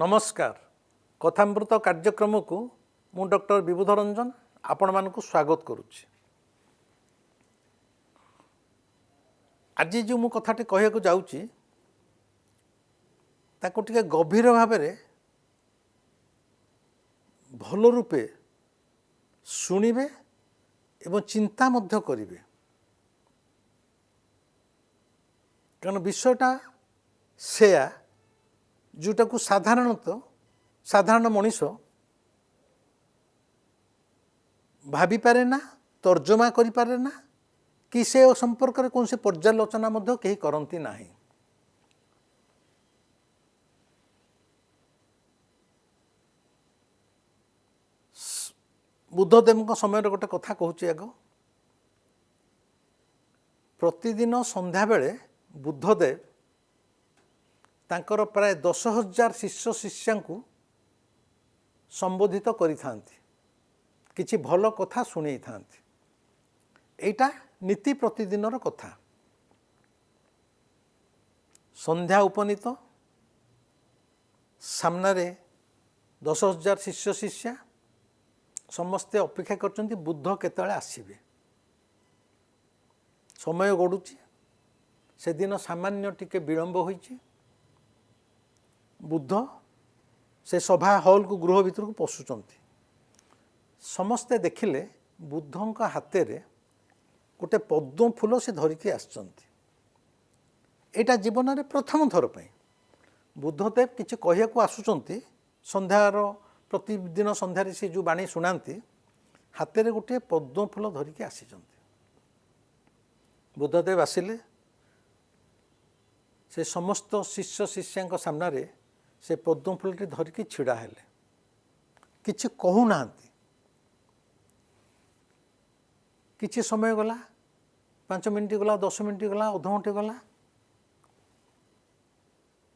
नमस्कार कथामृत कार्यक्रम को मु डॉक्टर विबुध रंजन आपण मानक स्वागत करुच्ची। आज जो मु कथाटी कहया जाऊँगी ताको टिके गभीर भाव में भल रूपे शुणिबे एवं चिंता मध्य करिवे, कारण विषयटा सेया जोटा को साधारण मनीष भाभी पारे ना, तर्जमा करि पारे ना कि से संपर्क में कौन से पर्यालोचना मध्य कहीं करती नहीं। बुद्धदेव समय गोटे कथा कहूँ आग, प्रतिदिन संध्या बेले बुद्धदेव तांकर प्राय 10,000 शिष्य शिष्या को संबोधित करि थांती, किछि भल कथा शुणी थांती। एटा नीति प्रतिदिनर कथा। संध्या उपनीत सामने 10,000 शिष्य शिष्या समस्ते अपेक्षा करचंती बुद्ध केतळे आसीबे। समय गडुची, से दिन सामान्य टिके विलंब होईची। बुद्ध से सभा हॉल को गृह भीतर को पशुचंती। समस्ते देखिले बुद्धंका हाथे रे गोटे पद्म फूल से धरिकी आसचंती। एटा जीवन में प्रथम थर पे बुद्धदेव किछि कहिया को आसुचंती। संध्यार प्रतिदिन संध्यारे से जो बाणी शुणाती हाथे रे गोटे पद्म फूल धरिकी आसीचंती। बुद्धदेव आसिले, से समस्त शिष्य शिष्या सामने से पद्म फूलटी धरिकी छिड़ा हेले, किछि कहू नाहंती। किछि समय गला, 5 मिनिट गला, 10 मिनिट गला, अधघंटे गला,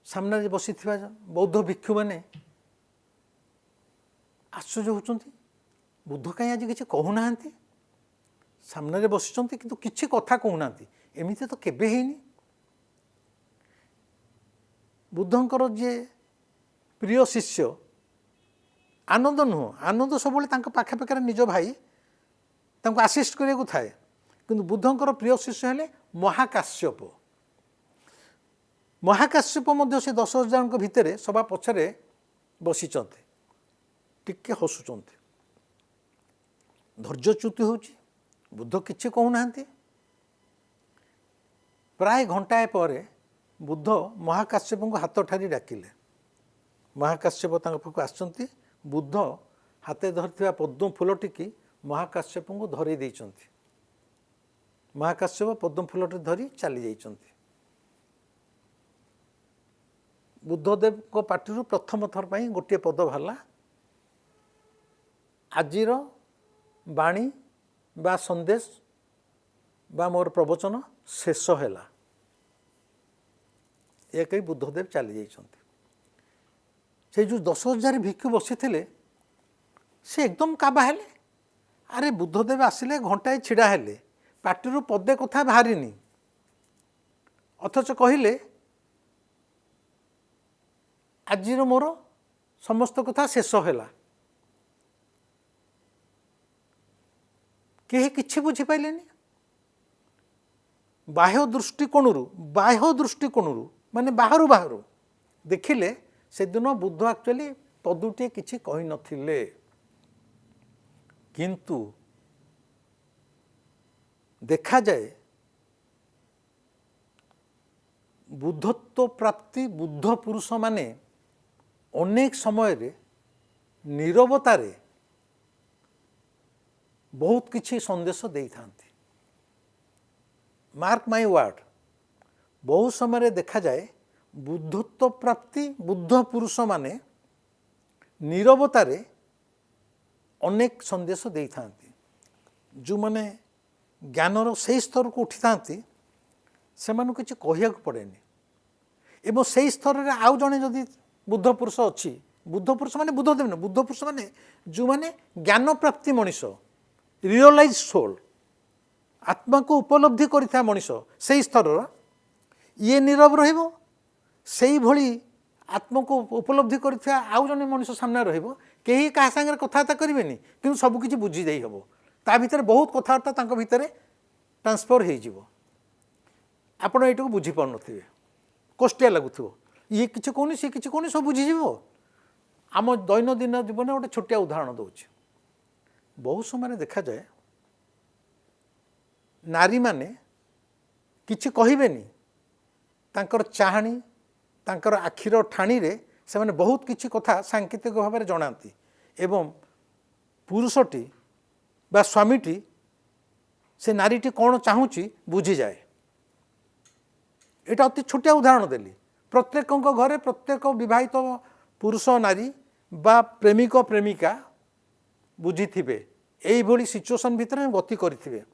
सामने बसी बौद्ध भिक्षु मैंने आश्चर्य होचंती, बुद्ध कहीं आज किछि कहू नाहंती। सामने बसिचंती किंतु किछि कथा कहू नाहंती। एमिति तो केबे हेइनी। बुद्धंकर जे प्रिय शिष्य आनंद नुह, आनंद सब पाखे पाखे निज भाई तांको आसिस्ट करिया थाए, किंतु बुद्धंकर प्रिय शिष्य हेले महाकाश्यप। महाकाश्यप मध्य से 10,000 भितर सभा पछरे बसिचंते, टिके हसुचंते। धैर्यच्युति होची, बुद्ध किछि कहू नाहंती। प्राय घंटाए पर बुद्ध महाकाश्यप को हाथ ठारी डाकिले। महाकाश्यप पाखक आसचंती। बुद्ध हाथे धरिथिबा पद्म फूलटी की महाकाश्यप को धरी देइचंती। महाकाश्यप पद्म फूलटी धरी चली जाइचंती। बुद्धदेव को पार्टी प्रथम थर पर गोटे पद बाहला, आजिर बाणी बा संदेश बा मोर प्रवचन शेष हैला। ये कही बुद्धदेव चली जाइछंती। से जो 10,000 भिक्षु बसी थे से एकदम काबा हेले। अरे बुद्धदेव आसिले घंटाए छिड़ा हेले, पार्टी पदे कथा बाहरिनी, अथच कहिले आजिर मोर समस्त कथा शेष हैला। केही किछि बुझी पाइलेनी। बाह्य दृष्टिकोण माने बाहरु बाहरु देखिले से दिन बुद्ध एक्चुअली पदुटे किछि कहि नथिले, किंतु देखा जाए बुद्धत्व प्राप्ति बुद्ध पुरुष माने अनेक समय रे नीरवतारे बहुत किछि संदेश देई थांती। मार्क माय वर्ड, बहुत समय देखा जाए बुद्धत्व प्राप्ति बुद्ध पुरुष माने नीरवतारे अनेक संदेश देई थांती। जो माने ज्ञानर से स्तर को उठी थांती से मानु किछि कहिया को पड़ेनी। एवं से स्तर रे आउ जणे जदि बुद्ध पुरुष अछि, बुद्ध पुरुष माने बुद्धदेव न, बुद्ध पुरुष माने जो माने ज्ञान प्राप्ति मनीष, रियलाइज सोल, आत्मा को उपलब्धि करिथा मनीष, से स्तर ये नीरव रहिबो। से भली आत्मको उपलब्धि करिथिया आउ जने मनुष्य सामने रहिबो केही का संगे कथाबार्ता करिवेनी किंतु सब किछि बुझी जाई हबो ता भितर बहुत कथाबार्ता तांको भितर ट्रांसफर हो जिवो आपण एटू बुझी पार नथिबे कष्टिया लागुथिबो ये किछि कोनी से किछि कोनी सब बुझी जिवो आम दैनंदिन जीवन गोटे छोटिया उदाहरण दउछि बहुत समय देखा जाए नारी माने किछि कहिबेनी तांकर चाहाणी तांकर आखिर ठाणी रे से माने बहुत किछि कथा सांकेतिक भाव में जनाती एवं पुरुषटी बा स्वामीटी से नारीटी कौन चाहूँची बुझी जाए एटा अति छोटिया उदाहरण देली प्रत्येक घरे प्रत्येक विवाहित पुरुष नारी बा प्रेमिक प्रेमिका बुझी थिबे एई भली सिचुएशन भितर गति करिथिबे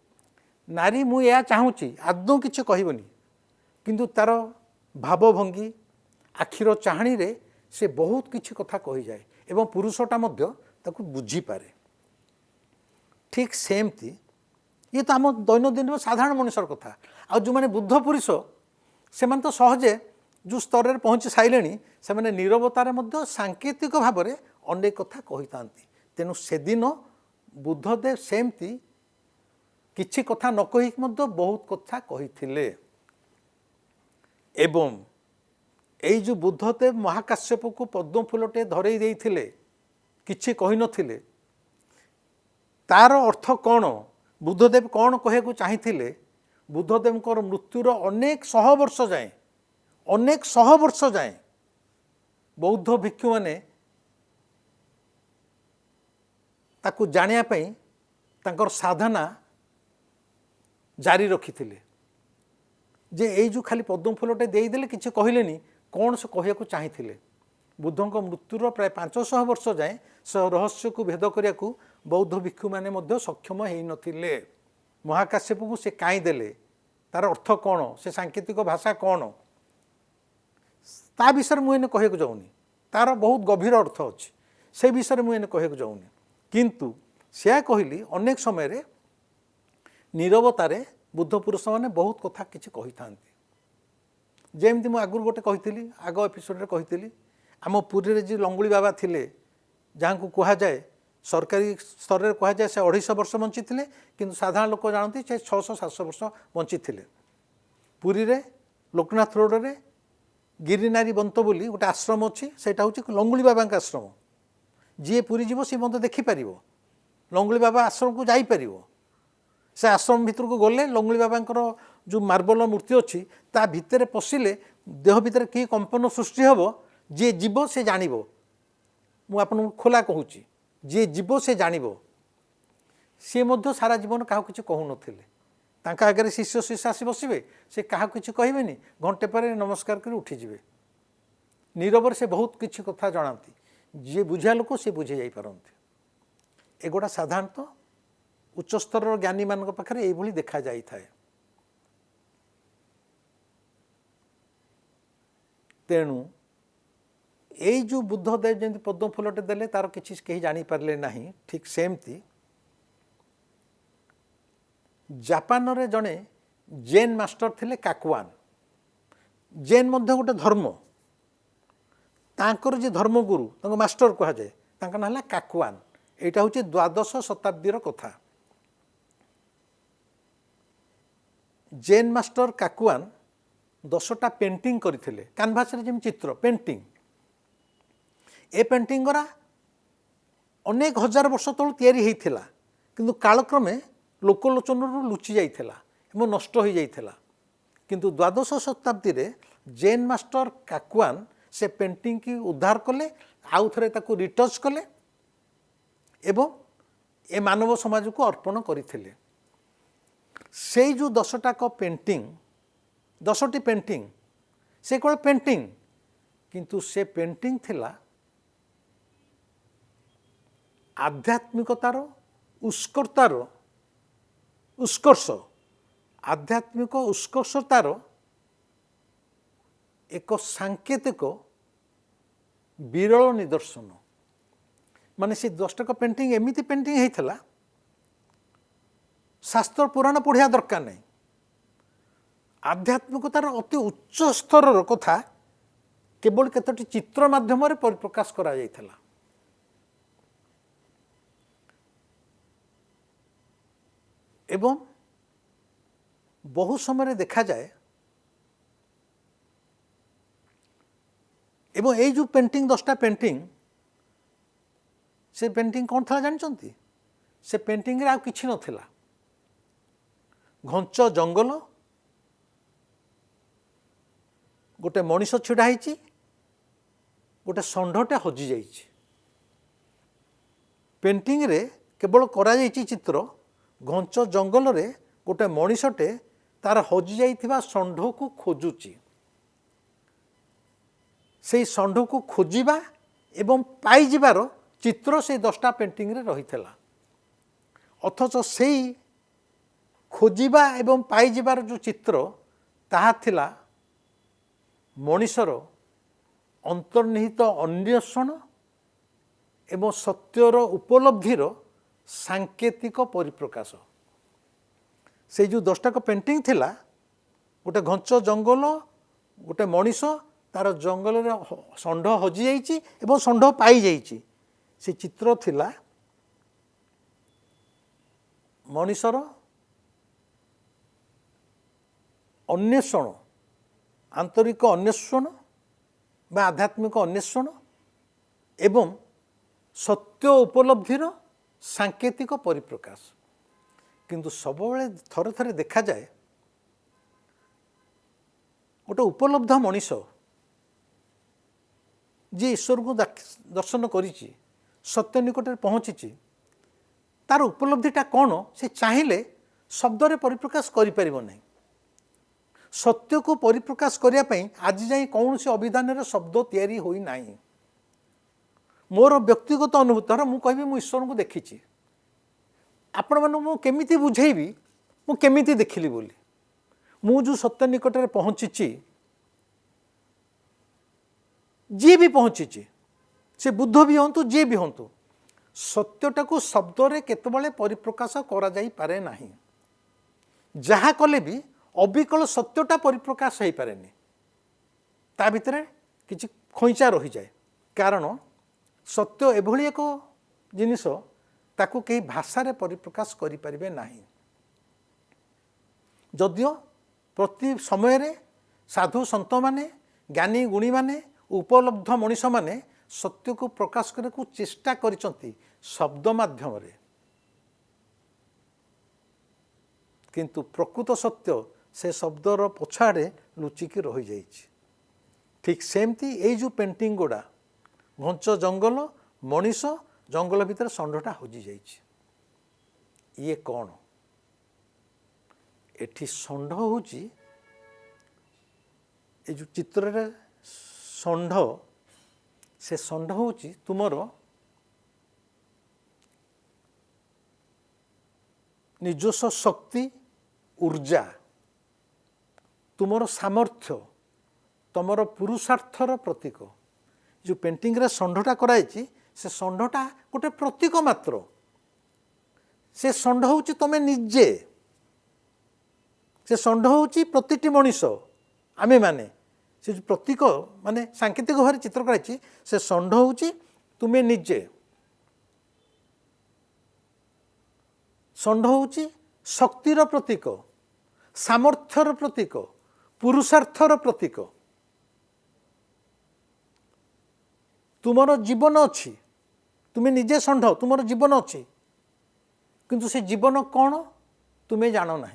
नारी मु या चाहूँची आदौ किछि कहबनी किंतु तार भावभंगी आखिर चाहाणी रे से बहुत किछि कथा कहि जाए एवं पुरुषटा मध्य ताकू बुझी पारे ठीक सेमती ये तो आम दैनंदिन साधारण मनुष्यर कथा आ जो माने बुद्ध पुरुष से माने तो सहजे जो स्तर में पहुँची सारे से माने नीरवतार मध्य सांकेतिक भाव में अनेक कथा कही था तेणु से दिन बुद्धदेव सेमती किछि कथा न कही मध्य बहुत कथा कही एवं एई जो बुद्धदेव महाकाश्यप को पद्म फूलटे धरई देइथिले किछि कहि नथिले तार अर्थ कौन बुद्धदेव कौन कहू चाहिए बुद्धदेव मृत्युर अनेक शह वर्ष जाए बौद्ध भिक्षु माने ताकू जानिया पई तांकर साधना जारी रखिथिले जे एई जो खाली पद्म फूलटे देदेले किछि कहलेनी कौन से कहू चाहिए बुद्धों मृत्युर प्राय 500 वर्ष जाए से रहस्य को भेद करने को बौद्ध भिक्षु माने मध्य सक्षम हो नथिले महाकाश्यप को से काई देले तार अर्थ कौन से सांकेतिक भाषा कौन ता विषय मुझे कहू जाऊनी तार बहुत गभीर अर्थ अच्छी से विषय मुझे कहू जाऊनी किंतु से कहली अनेक समय नीरवतारे बुद्ध पुरुष माने बहुत कथा किछि कहि थांती जेमती मु आगुर गोटे कही आग एपिसोड कही आम पुरी रे जी लंगुली बाबा थिले जहाँ को कहा जाए सरकारी स्तर में कहा जाए से 250 वर्ष बंची थे किंतु साधारण लोक जानती से 600-700 वर्ष बंची थे पुरी रे लोकनाथ रोड रे गिरिनारी बंत बोली गोटे आश्रम अच्छी से लंगुली बाबा आश्रम जी पुरी जीव सी मत देखिपार लंगुली बाबा आश्रम को जापर से आश्रम भीतर को गले लंगुली बाबा जो मार्बल मूर्ति अच्छी ता भितर पशिले देह भितर कि कंपन सृष्टि हम जी जीव से जानिबो मु आपन खोला कहूँ जी जीव से जानिबो सी मध्य सारा जीवन क्या किसी कहू नथिले तांका आगे शिष्य शिष्य आसी बसबे से क्या किसी कहबेनी घंटे पर नमस्कार कर उठीजे नीरवर से बहुत किसी कथा जनाती जी बुझा लोक से बुझे जाई पारती एगोटा साधारणतः उच्च स्तर ज्ञानी मान पाखे ये देखा जाए तेणु यही जो बुद्धदेव जमी पद्म फूलटे देले तार किसी कहीं जानीपारे ना ठीक सेमती जापान रे जड़े जेन मास्टर थिले काकुआन जेन मध्य गोटे धर्म तांकर जे धर्मगुरु तांको मास्टर कहा जाए तांका ना है काकुआन यहाँ हूँ 12 शताब्दीर कथा जेन मास्टर काकुआन 10टा पेंटिंग करथिले कैनभास रे जेम चित्र पेंटिंग ए पेंटिंग गरा अनेक हजार वर्ष तल तैयारी होइथिला किंतु कालक्रमे लोकलोचन लुचि जाइथिला एवं नष्ट हो जाइथिला किंतु 12 शताब्दी रे जेन मास्टर काकुआन से पेंटिंग की उद्धार कले आउ थरे ताकू रिटच कले एवं ए मानव समाज को अर्पण करथिले से जो 10टा पेंटिंग 10टी पेंटिंग से केवल पेंटिंग किंतु से पेंटिंग थिला आध्यात्मिकतार उत्कर्षतार उत्कर्ष आध्यात्मिक उत्कर्षतार एक सांकेतिक विरल निदर्शन माने से 10टा पेंटिंग एमिति पेंटिंग होता शास्त्र पुराण पढ़िया दरकार नहीं आध्यात्मिकतार अति उच्च स्तर कथा केवल केतोटी चित्र माध्यम परिप्रकाश करा जाइथिला। एवं बहु समय देखा जाए एवं ये जो पेंटिंग 10टा पेंटिंग से पेंटिंग कौन था जानते से पेंटिंग रे आ किछि नथिला घंच जंगल गोटे मनीष छिड़ा होती गोटे षंढटे हजि जाइछि पेंटिंग रे केवल करा जाइछि चित्र घंच जंगल रे गोटे मनीषटे तार हजि जाइथिबा षंढ को खोजुची से षंढ को खोजिबा एवं पाई जिबार चित्र से 10टा पेंटिंग रे रहिथला अथच से खोजिबा एवं पाई जिबार जो चित्र ताहा थिला मनीषर अंतर्निहित अन्वेषण एवं सत्यर उपलब्धिर सांकेतिक परिप्रकाश से जो 10टा पेंटिंग थिला गोटे घंच जंगल गोटे मनीष तार जंगल रे षंढ हजि जाइछि एवं षंढ पाई जाइछि से चित्र थिला मनीषर अन्वेषण आंतरिक अन्वेषण बा आध्यात्मिक अन्वेषण एवं सत्य उपलब्धिर सांकेतिक परिप्रकाश किंतु सब थरे थरे देखा जाए गोटे उपलब्ध मनीष जी ईश्वर को दर्शन करिछि सत्य निकट पहुँची तार उपलब्धिटा कौन से चाहिए शब्द रे परिप्रकाश करि परिबो नहीं सत्य को परिप्रकाश करिया पई आज जाई कौन से अभिधान रे शब्द तैयारी होई नाही मोर व्यक्तिगत अनुभूति मु कहबी मु ईश्वर को देखिछि आपण मन मु केमिति बुझेबी मु केमिति देखिली बोली मु जो सत्य निकट रे पहुँची जी भी पहुँची से बुद्ध भी हंतु जी भी हंतु सत्यटा को शब्द रे केतबेले परिप्रकाश करा जाई पारे नाही जहा कले भी अविकल सत्यटा परिप्रकाश हो पारे ता भितर किछि खोइचा रही जाए कारण सत्य एभली एक जिनिस ताकू कहीं भाषा रे परिप्रकाश करि परिबे नाही जदियो प्रति समय रे साधु संत माने ज्ञानी गुणी माने उपलब्ध मनीष माने सत्य को प्रकाश करने को चेष्टा करिसंती शब्द माध्यम रे किंतु प्रकृत सत्य से शब्दर पछाड़े लुचिकी रही जाइछि ठीक सेमती ये जो पेंटिंग गुड़ा घंच जंगल मनीष जंगल भितर षंढटा हजि जाइछि ये कौन एठी षंढ होची ये जो चित्र रे षंढ से षंढ होची तुमर निजस्व शक्ति ऊर्जा तुमर सामर्थ्य तुमर पुरुषार्थर प्रतीक जो पेंटिंग रे षंढटा कराई से षंढटा गोटे प्रतीक मात्र से षंढ होची तमे निजे से षंढ होची प्रतिटी मनीष आमे माने से जो प्रतीक माने सांकेतिक भाव चित्र कराई से षंढ होची तुमे निजे षंढ होची शक्तिर प्रतीक सामर्थ्यर प्रतीक पुरुषार्थर प्रतीक तुमर जीवन अच्छी तुम्हें निजे षंढ तुमर जीवन अच्छी किंतु से जीवन कौन तुम्हें जान ना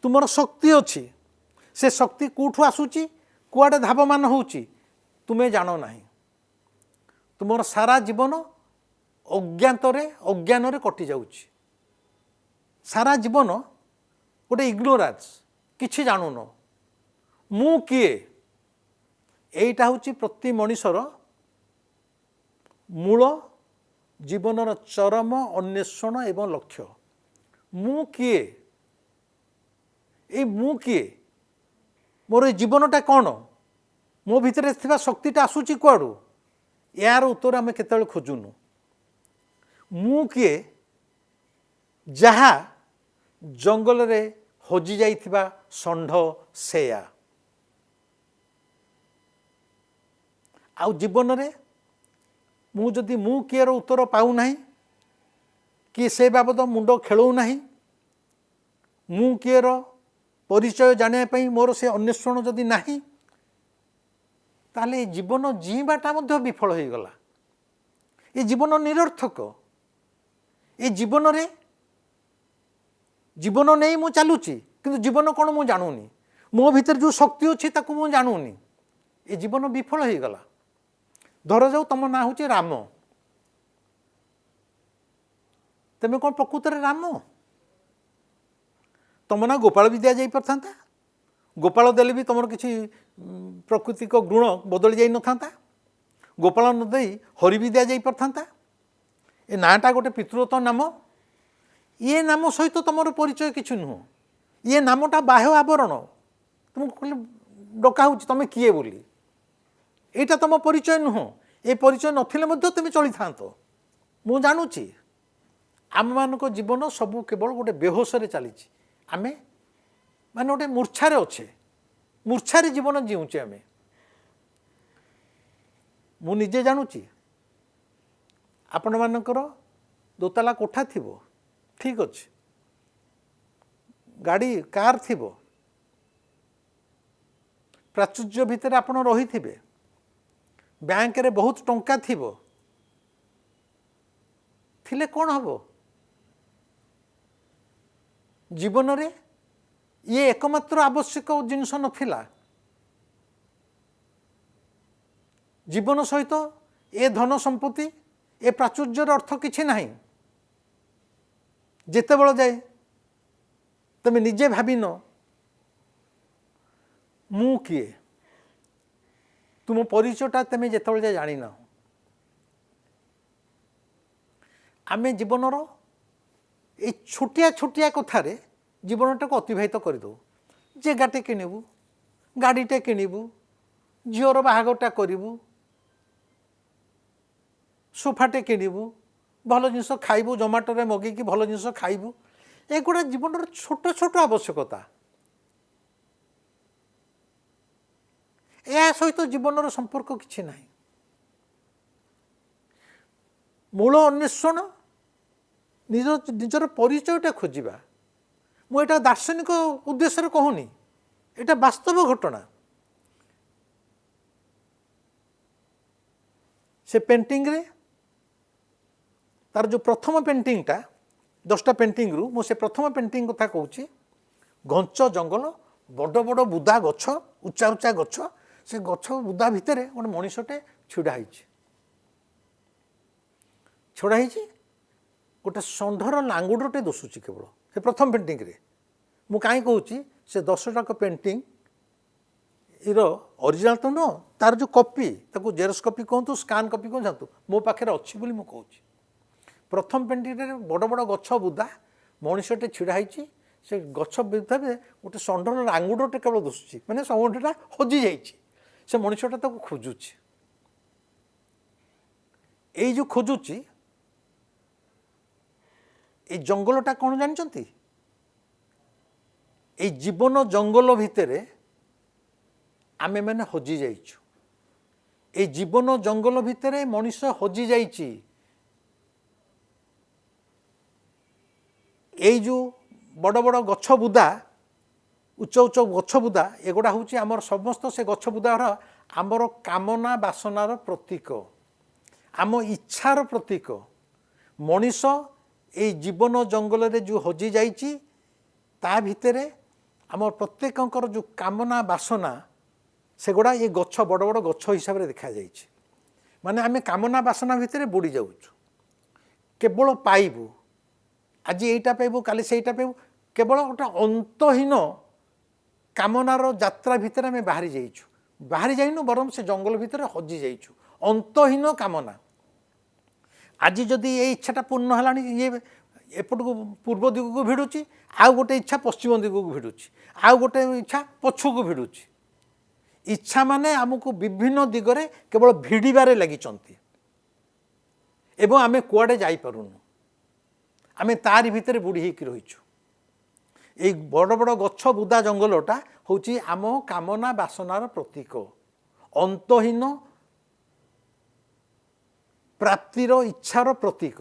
तुमर शक्ति अच्छी से शक्ति कौठू आसूची कुआडे धावमान होची तुम्हें जान ना तुमर सारा जीवन अज्ञातरे अज्ञान रे कटि जाउची सारा जीवन गोटे इग्नोरान्स किछि जानुन मु किए एटा होची प्रति मनीषर मूल जीवनर चरम अन्वेषण एवं लक्ष्य मु किए ए मु किए मोर जीवनटा कौन मो भितर थिबा शक्तिटा आसूची कुआडू यार उत्तर आम केतबेले खोजुनु मु किए जहा जंगल रे हजि जाइथिबा षंढ सेया आउ जीवन रे मु जदि मु किएर उत्तर पाऊ नाही कि से बाबद मुंड खेलऊ नाही मु किएर परिचय जाने पई मोर से अन्वेषण जदि नाही ताले जीवन जीवाटा मध्य विफल हो गला। ये जीवन निरर्थक। ये जीवन रे जीवन नहीं मु चलुची किंतु जीवन कौन मु जानूनी मो भीतर जो शक्ति अच्छी ताकू मु जानूनी ये जीवन विफल हो गला। धर जाऊ तुम ना हूँ राम तुम कौन प्रकृत राम तुम ना गोपाल भी दि जा गोपाल देले भी तुम किसी प्राकृतिक गुण बदली जाई न था गोपाल न दे हरि भी दि जा ए नाटा गोटे पितृत्व नाम ये नाम सहित तुम परिचय किसी नुह ये नामटा बाह्य आवरण तुमको डका हो तुम किए बोली यहाँ तुम परिचय नुह ये परिचय नथिले तुम चली था मु जानुची आम मान जीवन सबू केवल गोटे बेहोश चली आम मान गोटे मूर्छार अच्छे मूर्छार जीवन जीऊचे आम मु निजे जानुची आपण मानकर दोताला कोठा थी ठीक अच्छे गाड़ी कार थी प्राचुर्य भितर आपण रही थे बैंक रे बहुत टंका थी थिले कौन हम जीवन रे ये एकमात्र आवश्यक जिनस नथिला जीवन सहित ए धन संपत्ति ए प्राचुर्यर अर्थ किछि नाही जेते बेल जाए तुम निजे भाविन मु किए तुम परिचयटा तुम जिते जाए जान ना आम जीवनर ये छोटिया छोटिया कथार जीवनटा को अतिबाहित करदे जेगाटे किणबू गाड़ीटे किणबू झीवर बाहागरटा करूँ सोफाटे किणबू भल जिनस खाइबू जोमाटोरे मगेकी भल जिनस खाइबू एगुड़ा जीवन छोट छोट आवश्यकता या सहित जीवन संपर्क किसी ना मूल अन्वेषण निज निजर परिचयटा खोजा मुझे दार्शनिक उद्देश्य कहूनी यहाँ वास्तव घटना से पेंटिंग रे तार जो प्रथम पेंटिंगटा 10टा पेंटिंग रु मुझे प्रथम पेंटिंग कथा कहूँ घंच जंगल बड़ बड़ बुदा गछ उच्चा उच्चा गछ से गछ बुदा भितर गोटे मनीषटे छिड़ाई छड़ाई गोटे षंढर लांगुड़टे दशुची केवल से प्रथम पेंटिंग रे मु कहीं कहूँ से 10टाक पेंटिंग इरो ओरिजिनल तो नुह तार जो कॉपी ताको जेरक्स कॉपी कहतु स्कान कॉपी कौन जानतु मो पाखे अच्छी बोली मु कहूँ प्रथम पेंटिंग बड़ बड़ गछ बुदा मनीषटे छिड़ाई से गछ भितर गोटे षंढर लांगुड़टे केवल दशुची मैंने षंढटा हजि जाइए से मनीषटा ताको खोजुची ये जो खोजुची ये जंगलटा कौन जानते ये जीवन जंगल भितर आमे मैंने हजि जाइछु ये जीवन जंगल भितर मनीष हजि जाइछि ये जो बड़ बड़ गछ बुदा उच्च उच्च गछ बुदा एगुड़ा हूँ आमर समस्त से गछ बुदार आमर कामना बासनार प्रतीक आम इच्छार प्रतीक मनीष ये जीवन जंगल रे जो हजि जाइछि ता भितरे आम प्रत्येकंकर जो कामना बासना सेगुड़ा ये गछ बड़ बड़ गछ हिसाब से देखा जाइछि माने आमे कामना बासना भितर बुड़ी जाउछु केवल पाइबू आज यहीटा पाइबू काली सेटा पाइबू केवल गोटे अंतहीन कामनार यात्रा भितर आम बाहरी जाइछु बाहरी जाइनु बरम से जंगल भितर हजि जाइछु अंतहीन कामना आज जदि ये इच्छाटा पूर्ण है ये एपट को पूर्व दिग को भिड़ुची आउ गोटे इच्छा पश्चिम दिग को भिड़ुची आउ गोटे इच्छा पछु को भिड़ुची इच्छा माने आमको विभिन्न दिगरे केवल भिड़बारे लगी एवं आमे कुआडे जाई पारुनु आमे तारी भितर बुढ़ी होकर रहीचु ये बड़ बड़ गछ बुदा जंगलटा हूँ आम कामना बासनार प्रतीक अंतहीन ପ୍ରାପ୍ତିର ଇଚ୍ଛାର ପ୍ରତୀକ।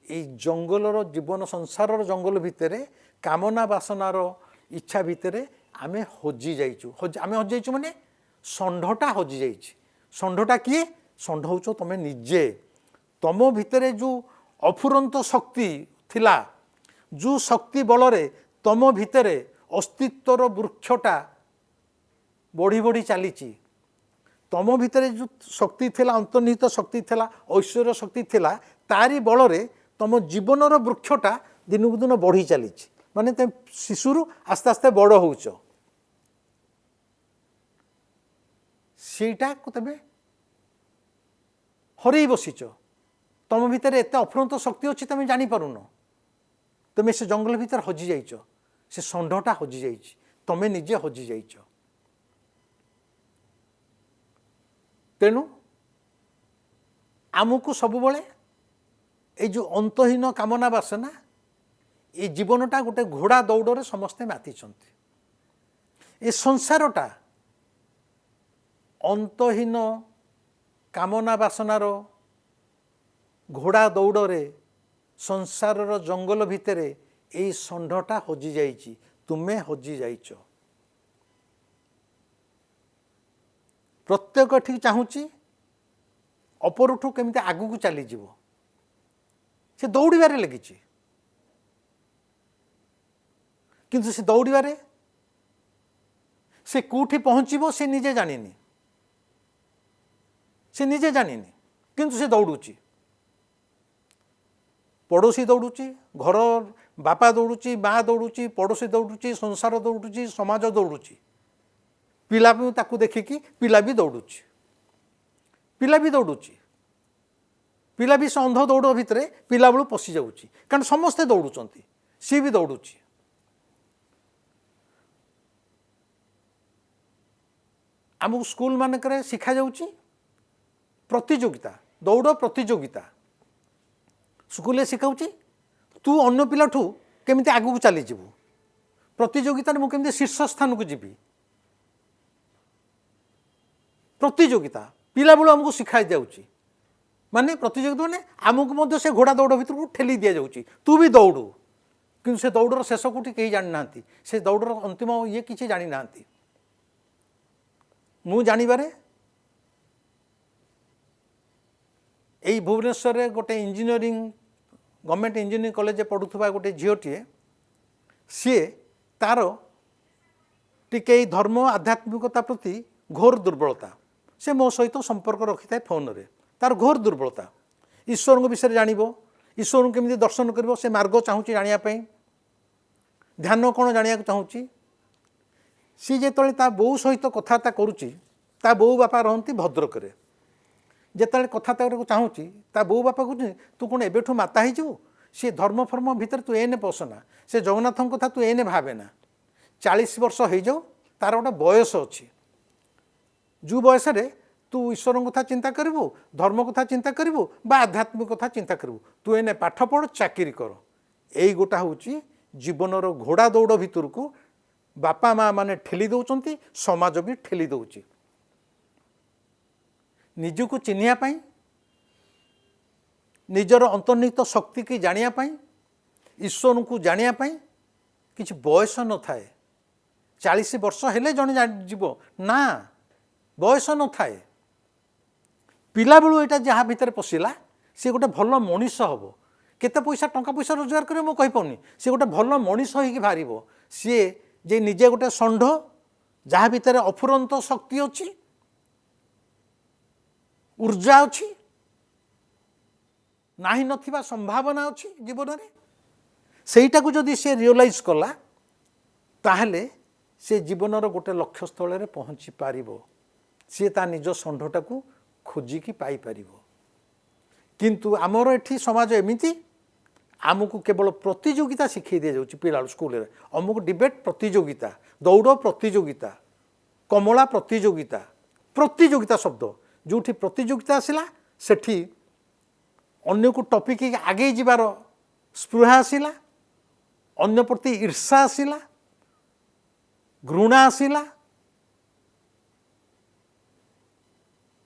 ଏଇ ଜଙ୍ଗଲର ଜୀବନ ସଂସାରର ଜଙ୍ଗଲ ଭିତରେ କାମନା ବାସନାର ଇଚ୍ଛା ଭିତରେ ଆମେ ହଜି ଯାଇଛୁ। ଆମେ ହଜି ଯାଇଛୁ ମାନେ ଷଣ୍ଢଟା ହଜି ଯାଇଛି। ଷଣ୍ଢଟା କିଏ? ଷଣ୍ଢ ହେଉଛ ତମେ ନିଜେ। ତମ ଭିତରେ ଯେଉଁ ଅଫୁରନ୍ତ ଶକ୍ତି ଥିଲା, ଯେଉଁ ଶକ୍ତି ବଳରେ ତମ ଭିତରେ ଅସ୍ତିତ୍ୱର ବୃକ୍ଷଟା ବଢ଼ି ବଢ଼ି ଚାଲିଛି, ତମ ଭିତରେ ଯେଉଁ ଶକ୍ତି ଥିଲା, ଅନ୍ତର୍ନିହିତ ଶକ୍ତି ଥିଲା, ଐଶ୍ୱର୍ଯ୍ୟ ଶକ୍ତି ଥିଲା, ତାରି ବଳରେ ତମ ଜୀବନର ବୃକ୍ଷଟା ଦିନକୁ ଦିନ ବଢ଼ି ଚାଲିଛି। ମାନେ ତମେ ଶିଶୁରୁ ଆସ୍ତେ ଆସ୍ତେ ବଡ଼ ହେଉଛ। ସେଇଟାକୁ ତମେ ହରେଇ ବସିଛ। ତମ ଭିତରେ ଏତେ ଅଫୁରନ୍ତ ଶକ୍ତି ଅଛି ତମେ ଜାଣିପାରୁନ। ତମେ ସେ ଜଙ୍ଗଲ ଭିତରେ ହଜି ଯାଇଛ। ସେ ଷଣ୍ଢଟା ହଜି ଯାଇଛି, ତମେ ନିଜେ ହଜି ଯାଇଛ। ତେଣୁ ଆମକୁ ସବୁବେଳେ এই ଯେଉଁ ଅନ୍ତହୀନ କାମନା ବାସନା, ଏ ଜୀବନଟା ଗୋଟେ ଘୋଡ଼ା ଦୌଡ଼ରେ ସମସ୍ତେ ମାତିଛନ୍ତି। ଏ ସଂସାରଟା ଅନ୍ତହୀନ କାମନା ବାସନାର ଘୋଡ଼ା ଦୌଡ଼ରେ, ସଂସାରର ଜଙ୍ଗଲ ଭିତରେ ଏଇ ଷଣ୍ଢଟା ହଜିଯାଇଛି, ତୁମେ ହଜିଯାଇଛ। ପ୍ରତ୍ୟେକ ଏଠିକି ଚାହୁଁଛି ଅପରଠୁ କେମିତି ଆଗକୁ ଚାଲିଯିବ। ସେ ଦୌଡ଼ିବାରେ ଲାଗିଛି, କିନ୍ତୁ ସେ ଦୌଡ଼ିବାରେ ସେ କେଉଁଠି ପହଞ୍ଚିବ ସେ ନିଜେ ଜାଣିନି। ସେ ନିଜେ ଜାଣିନି, କିନ୍ତୁ ସେ ଦୌଡ଼ୁଛି। ପଡ଼ୋଶୀ ଦୌଡ଼ୁଛି, ଘର ବାପା ଦୌଡ଼ୁଛି, ମା ଦୌଡ଼ୁଛି, ପଡ଼ୋଶୀ ଦୌଡ଼ୁଛି, ସଂସାର ଦୌଡ଼ୁଛି, ସମାଜ ଦୌଡ଼ୁଛି। ପିଲା ବି ତାକୁ ଦେଖିକି ପିଲା ବି ଦୌଡ଼ୁଛି। ପିଲା ବି ଦୌଡ଼ୁଛି। ପିଲା ବି ସେ ଅନ୍ଧ ଦୌଡ଼ ଭିତରେ ପିଲାବେଳୁ ପଶି ଯାଉଛି, କାରଣ ସମସ୍ତେ ଦୌଡ଼ୁଛନ୍ତି, ସିଏ ବି ଦୌଡ଼ୁଛି। ଆମକୁ ସ୍କୁଲ ମାନଙ୍କରେ ଶିଖାଯାଉଛି ପ୍ରତିଯୋଗିତା, ଦୌଡ଼ ପ୍ରତିଯୋଗିତା। ସ୍କୁଲରେ ଶିଖାଉଛି ତୁ ଅନ୍ୟ ପିଲାଠୁ କେମିତି ଆଗକୁ ଚାଲିଯିବୁ, ପ୍ରତିଯୋଗିତାରେ ମୁଁ କେମିତି ଶୀର୍ଷ ସ୍ଥାନକୁ ଯିବି। ପ୍ରତିଯୋଗିତା ପିଲାବେଳୁ ଆମକୁ ଶିଖାଇ ଯାଉଛି। ମାନେ ପ୍ରତିଯୋଗିତା ମାନେ ଆମକୁ ମଧ୍ୟ ସେ ଘୋଡ଼ା ଦୌଡ଼ ଭିତରକୁ ଠେଲି ଦିଆଯାଉଛି, ତୁ ବି ଦୌଡ଼ୁ। କିନ୍ତୁ ସେ ଦୌଡ଼ର ଶେଷ କୋଉଠି କେହି ଜାଣିନାହାନ୍ତି, ସେ ଦୌଡ଼ର ଅନ୍ତିମ ଇଏ କିଛି ଜାଣିନାହାନ୍ତି। ମୁଁ ଜାଣିବାରେ ଏଇ ଭୁବନେଶ୍ୱରରେ ଗୋଟେ ଇଞ୍ଜିନିୟରିଂ, ଗଭର୍ଣ୍ଣମେଣ୍ଟ ଇଞ୍ଜିନିୟରିଂ କଲେଜରେ ପଢ଼ୁଥିବା ଗୋଟେ ଝିଅଟିଏ, ସିଏ ତାର ଟିକେ ଏଇ ଧର୍ମ ଆଧ୍ୟାତ୍ମିକତା ପ୍ରତି ଘୋର ଦୁର୍ବଳତା। ସେ ମୋ ସହିତ ସମ୍ପର୍କ ରଖିଥାଏ ଫୋନରେ। ତାର ଘୋର ଦୁର୍ବଳତା। ଈଶ୍ୱରଙ୍କ ବିଷୟରେ ଜାଣିବ, ଈଶ୍ୱରଙ୍କୁ କେମିତି ଦର୍ଶନ କରିବ ସେ ମାର୍ଗ ଚାହୁଁଛି ଜାଣିବା ପାଇଁ, ଧ୍ୟାନ କ'ଣ ଜାଣିବାକୁ ଚାହୁଁଛି। ସିଏ ଯେତେବେଳେ ତା ବୋଉ ସହିତ କଥାବାର୍ତ୍ତା କରୁଛି, ତା ବୋଉ ବାପା ରହନ୍ତି ଭଦ୍ରକରେ। ଯେତେବେଳେ କଥାବାର୍ତ୍ତା ଚାହୁଁଛି, ତା ବୋଉ ବାପା କହୁଛନ୍ତି ତୁ କ'ଣ ଏବେଠୁ ମାତା ହେଇଯିବୁ, ସିଏ ଧର୍ମ ଫର୍ମ ଭିତରେ ତୁ ଏନେ ପଶନା, ସେ ଜଗନ୍ନାଥଙ୍କ କଥା ତୁ ଏନେ ଭାବେନା। 40 ବର୍ଷ ହେଇଯାଉ, ତାର ଗୋଟେ ବୟସ ଅଛି, ଯେଉଁ ବୟସରେ ତୁ ଈଶ୍ୱରଙ୍କ କଥା ଚିନ୍ତା କରିବୁ, ଧର୍ମ କଥା ଚିନ୍ତା କରିବୁ ବା ଆଧ୍ୟାତ୍ମିକ କଥା ଚିନ୍ତା କରିବୁ। ତୁ ଏନେ ପାଠ ପଢ଼, ଚାକିରି କର। ଏଇ ଗୋଟା ହେଉଛି ଜୀବନର ଘୋଡ଼ା ଦୌଡ଼ ଭିତରକୁ ବାପା ମା ମାନେ ଠେଲି ଦେଉଛନ୍ତି, ସମାଜ ବି ଠେଲି ଦେଉଛି। ନିଜକୁ ଚିହ୍ନିବା ପାଇଁ, ନିଜର ଅନ୍ତର୍ନିହିତ ଶକ୍ତିକି ଜାଣିବା ପାଇଁ, ଈଶ୍ୱରଙ୍କୁ ଜାଣିବା ପାଇଁ କିଛି ବୟସ ନଥାଏ। 40 ବର୍ଷ ହେଲେ ଜଣେ ଯିବ ନା, ବୟସ ନଥାଏ। ପିଲାବେଳୁ ଏଇଟା ଯାହା ଭିତରେ ପଶିଲା, ସେ ଗୋଟେ ଭଲ ମଣିଷ ହେବ। କେତେ ପଇସା ଟଙ୍କା ପଇସା ରୋଜଗାର କରିବ ମୁଁ କହିପାରୁନି, ସେ ଗୋଟେ ଭଲ ମଣିଷ ହେଇକି ବାହାରିବ। ସିଏ ଯେ ନିଜେ ଗୋଟେ ଷଣ୍ଢ, ଯାହା ଭିତରେ ଅଫୁରନ୍ତ ଶକ୍ତି ଅଛି, ଊର୍ଜା ଅଛି, ନାହିଁ ନଥିବା ସମ୍ଭାବନା ଅଛି ଜୀବନରେ। ସେଇଟାକୁ ଯଦି ସେ ରିଅଲାଇଜ୍ କଲା, ତାହେଲେ ସେ ଜୀବନର ଗୋଟେ ଲକ୍ଷ୍ୟସ୍ଥଳରେ ପହଞ୍ଚି ପାରିବ। ସିଏ ତା ନିଜ ଷଣ୍ଢଟାକୁ ଖୋଜିକି ପାଇପାରିବ। କିନ୍ତୁ ଆମର ଏଠି ସମାଜ ଏମିତି, ଆମକୁ କେବଳ ପ୍ରତିଯୋଗିତା ଶିଖେଇ ଦିଆଯାଉଛି ପିଲାବେଳୁ ସ୍କୁଲରେ। ଅମୁକ ଡିବେଟ୍ ପ୍ରତିଯୋଗିତା, ଦୌଡ଼ ପ୍ରତିଯୋଗିତା, କମଳା ପ୍ରତିଯୋଗିତା। ପ୍ରତିଯୋଗିତା ଶବ୍ଦ ଯେଉଁଠି ପ୍ରତିଯୋଗିତା ଆସିଲା, ସେଠି ଅନ୍ୟକୁ ଟପିକି ଆଗେଇ ଯିବାର ସ୍ପୃହା ଆସିଲା, ଅନ୍ୟ ପ୍ରତି ଈର୍ଷା ଆସିଲା, ଘୃଣା ଆସିଲା।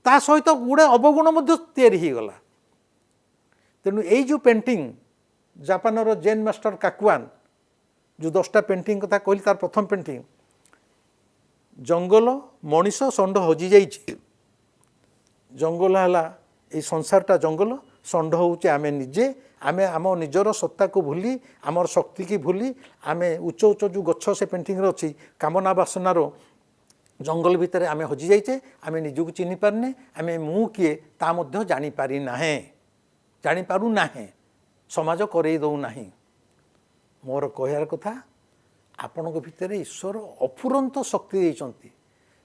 ତା ସହିତ ଗୁଡ଼େ ଅବଗୁଣ ମଧ୍ୟ ତିଆରି ହୋଇଗଲା। ତେଣୁ ଏଇ ଯେଉଁ ପେଣ୍ଟିଂ ଜାପାନର ଜେନ୍ ମାଷ୍ଟର କାକୁଆନ ଯେଉଁ 10ଟା ପେଣ୍ଟିଂ କଥା କହିଲି, ତାର ପ୍ରଥମ ପେଣ୍ଟିଂ ଜଙ୍ଗଲ ମଣିଷ ଷଣ୍ଢ ହଜିଯାଇଛି। ଜଙ୍ଗଲ ହେଲା ଏଇ ସଂସାରଟା ଜଙ୍ଗଲ, ଷଣ୍ଢ ହେଉଛି ଆମେ ନିଜେ। ଆମେ ଆମ ନିଜର ସତ୍ତାକୁ ଭୁଲି, ଆମର ଶକ୍ତିକି ଭୁଲି ଆମେ ଉଚ୍ଚ ଉଚ୍ଚ ଯେଉଁ ଗଛ ସେ ପେଣ୍ଟିଂରେ ଅଛି, କାମନା ବାସନାର ଜଙ୍ଗଲ ଭିତରେ ଆମେ ହଜିଯାଇଛେ। ଆମେ ନିଜକୁ ଚିହ୍ନି ପାରିନେ, ଆମେ ମୁଁ କିଏ ତା ମଧ୍ୟ ଜାଣିପାରୁନାହେଁ, ସମାଜ କରେଇ ଦେଉନାହିଁ। ମୋର କହିବାର କଥା, ଆପଣଙ୍କ ଭିତରେ ଈଶ୍ୱର ଅଫୁରନ୍ତ ଶକ୍ତି ଦେଇଛନ୍ତି।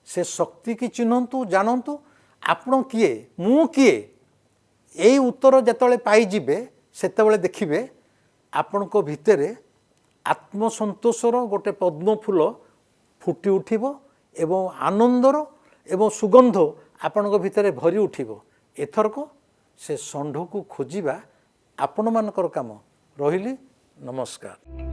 ସେ ଶକ୍ତିକି ଚିହ୍ନନ୍ତୁ, ଜାଣନ୍ତୁ। ଆପଣ କିଏ, ମୁଁ କିଏ, ଏଇ ଉତ୍ତର ଯେତେବେଳେ ପାଇଯିବେ ସେତେବେଳେ ଦେଖିବେ ଆପଣଙ୍କ ଭିତରେ ଆତ୍ମସନ୍ତୋଷର ଗୋଟେ ପଦ୍ମ ଫୁଲ ଫୁଟି ଉଠିବ ଏବଂ ଆନନ୍ଦର ଏବଂ ସୁଗନ୍ଧ ଆପଣଙ୍କ ଭିତରେ ଭରି ଉଠିବ। ଏଥରକ ସେ ଷଣ୍ଢକୁ ଖୋଜିବା ଆପଣମାନଙ୍କର କାମ। ରହିଲି, ନମସ୍କାର।